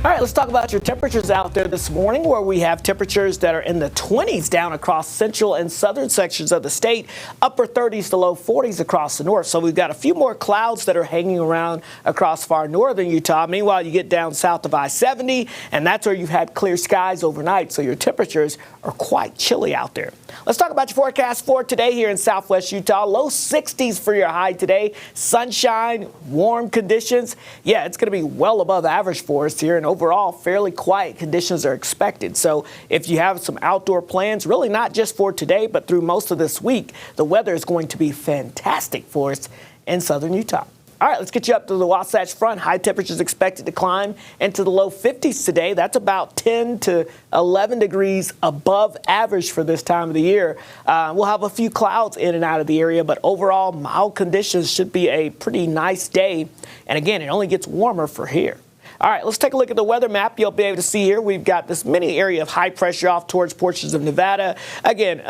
All right, let's talk about your temperatures out there this morning, where we have temperatures that are in the 20s down across central and southern sections of the state, upper 30s to low 40s across the north. So we've got a few more clouds that are hanging around across far northern Utah. Meanwhile, you get down south of I-70, and that's where you've had clear skies overnight, so your temperatures are quite chilly out there. Let's talk about your forecast for today here in southwest Utah. Low 60s for your high today. Sunshine, warm conditions. Yeah, it's going to be well above average for us here, and overall, fairly quiet conditions are expected. So if you have some outdoor plans, really not just for today, but through most of this week, the weather is going to be fantastic for us in southern Utah. All right, let's get you up to the Wasatch Front. High temperatures expected to climb into the low 50s today. That's about 10 to 11 degrees above average for this time of the year. We'll have a few clouds in and out of the area, but overall, mild conditions should be a pretty nice day. And again, it only gets warmer for here. All right, let's take a look at the weather map. You'll be able to see here we've got this mini area of high pressure off towards portions of Nevada. Again,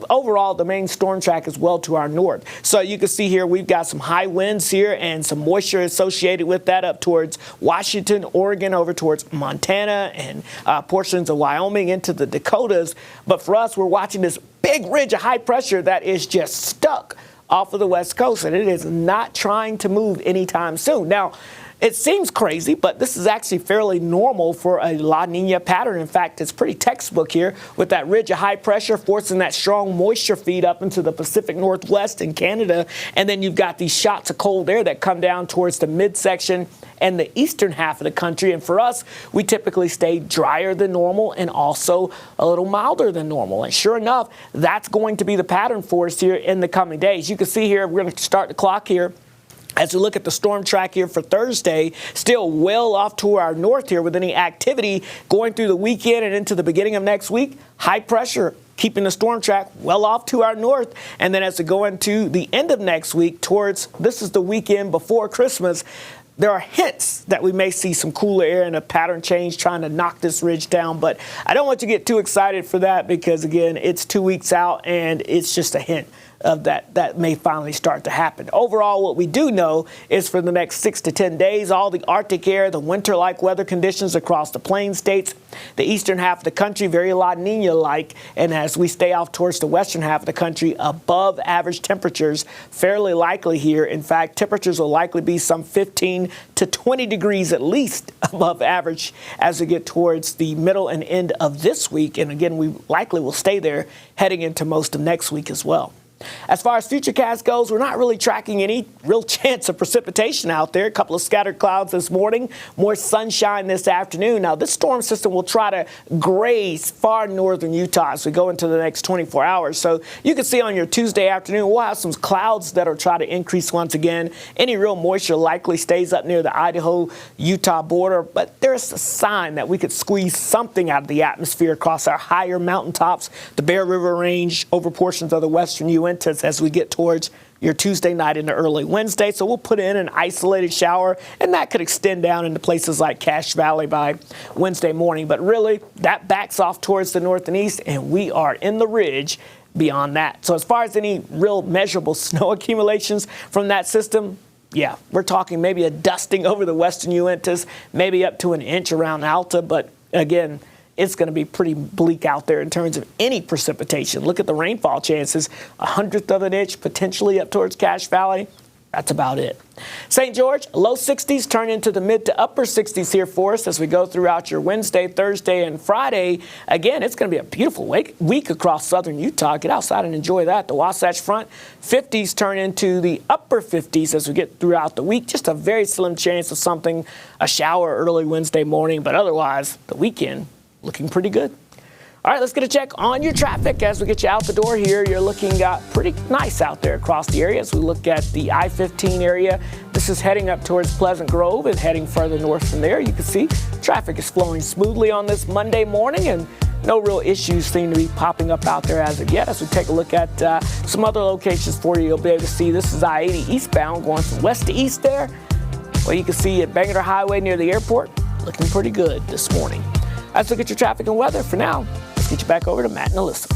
overall, the main storm track is well to our north. So you can see here we've got some high winds here and some moisture associated with that up towards Washington, Oregon, over towards Montana and portions of Wyoming into the Dakotas. But for us, we're watching this big ridge of high pressure that is just stuck off of the west coast, and it is not trying to move anytime soon. Now, it seems crazy, but this is actually fairly normal for a La Nina pattern. In fact, it's pretty textbook here with that ridge of high pressure forcing that strong moisture feed up into the Pacific Northwest and Canada. And then you've got these shots of cold air that come down towards the midsection and the eastern half of the country. And for us, we typically stay drier than normal and also a little milder than normal. And sure enough, that's going to be the pattern for us here in the coming days. You can see here, we're going to start the clock here. As we look at the storm track here for Thursday, still well off to our north here with any activity going through the weekend and into the beginning of next week. High pressure keeping the storm track well off to our north. And then as we go into the end of next week towards, this is the weekend before Christmas, there are hints that we may see some cooler air and a pattern change trying to knock this ridge down. But I don't want you to get too excited for that because, again, it's 2 weeks out and it's just a hint of that may finally start to happen. Overall, what we do know is for the next 6 to 10 days, all the Arctic air, the winter-like weather conditions across the plain states, the eastern half of the country, very La Nina-like, and as we stay off towards the western half of the country, above average temperatures fairly likely here. In fact, temperatures will likely be some 15 to 20 degrees at least above average as we get towards the middle and end of this week. And again, we likely will stay there heading into most of next week as well. As far as Futurecast goes, we're not really tracking any real chance of precipitation out there. A couple of scattered clouds this morning, more sunshine this afternoon. Now, this storm system will try to graze far northern Utah as we go into the next 24 hours. So you can see on your Tuesday afternoon, we'll have some clouds that will try to increase once again. Any real moisture likely stays up near the Idaho-Utah border, but there's a sign that we could squeeze something out of the atmosphere across our higher mountaintops, the Bear River Range, over portions of the western U.S. as we get towards your Tuesday night into early Wednesday. So we'll put in an isolated shower, and that could extend down into places like Cache Valley by Wednesday morning. But really, that backs off towards the north and east, and we are in the ridge beyond that. So as far as any real measurable snow accumulations from that system, yeah, we're talking maybe a dusting over the western Uintas, maybe up to an inch around Alta. But again, it's going to be pretty bleak out there in terms of any precipitation. Look at the rainfall chances, 1/100 of an inch potentially up towards Cache Valley. That's about it. St. George, low 60s turn into the mid to upper 60s here for us as we go throughout your Wednesday, Thursday, and Friday. Again, it's going to be a beautiful week across southern Utah. Get outside and enjoy that. The Wasatch Front, 50s turn into the upper 50s as we get throughout the week. Just a very slim chance of something, a shower early Wednesday morning, but otherwise, the weekend looking pretty good. All right, let's get a check on your traffic as we get you out the door here. You're looking pretty nice out there across the area as we look at the I-15 area. This is heading up towards Pleasant Grove and heading further north from there. You can see traffic is flowing smoothly on this Monday morning, and no real issues seem to be popping up out there as of yet. As we take a look at some other locations for you, you'll be able to see this is I-80 eastbound going from west to east there. Well, you can see at Bangor Highway near the airport, looking pretty good this morning. Let's look at your traffic and weather for now. Let's get you back over to Matt and Alyssa.